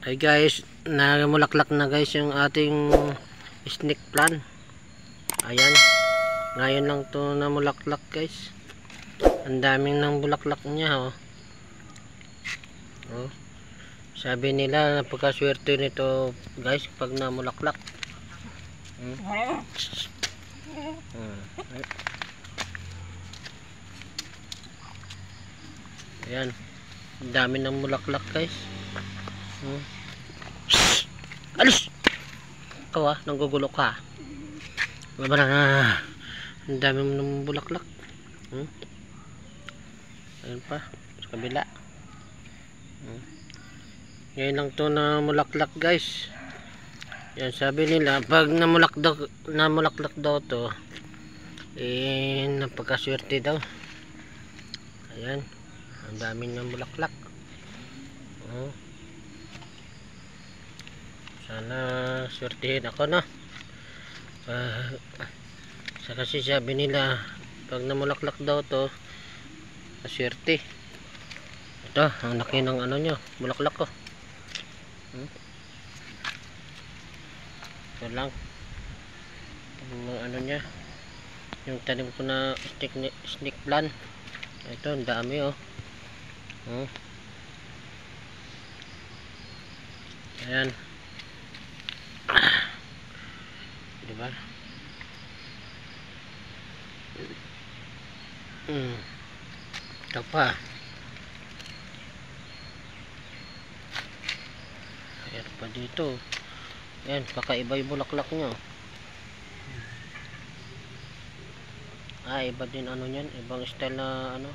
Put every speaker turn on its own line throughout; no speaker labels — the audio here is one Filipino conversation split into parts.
Ay guys, namulaklak na guys yung ating snake plant. Ayan. Ngayon lang to namulaklak guys. Ang daming nang bulaklak niya oh. Oh. Sabi nila napakaswerte nito guys pag namulaklak. Ayan. Ang dami ng bulaklak guys. Alis! Ikaw nanggugulo ka. Ang dami ng bulaklak. Ayan pa, sa kabila. Ngayon lang to na mulaklak guys. Yan, sabi nila pag namulaklak daw to napakaswerte daw. Ayan, ang dami ng bulaklak. Sana swertihin ako na. Kasi sabi nila pag namulaklak daw to swerte. Ito ang laki ng ano nyo, bulaklak ko. Ito lang yung ano nya, yung tanim ko na snake plant. Ito ang dami oh. Ayan, diba? Ito pa. Ayan pa dito. Ayan, kakaiba yung bulaklak nyo. Iba din ano nyan, ibang style na ano,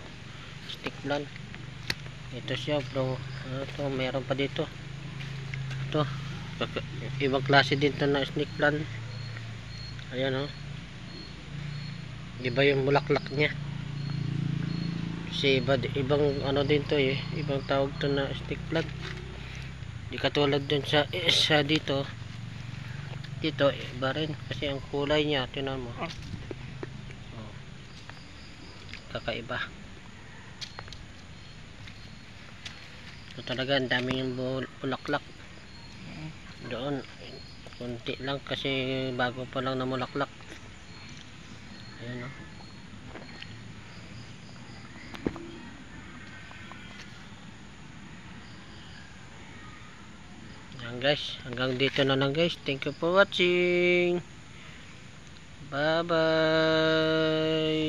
stick plant. Ito siya bro. Ito, meron pa dito. Ito, ibang klase din to na snake plant. Ayan oh. Iba yung bulaklak nya. Kasi ibang ano din to ibang tawag to na snake plant. Di katulad dun sa dito iba rin kasi ang kulay nya, tingnan mo. Kakaiba. So talaga ang dami yung bulaklak. Doon kunti lang kasi bago pa lang namulaklak. Ayan o. Ayan guys, hanggang dito na lang guys. Thank you for watching. Bye bye.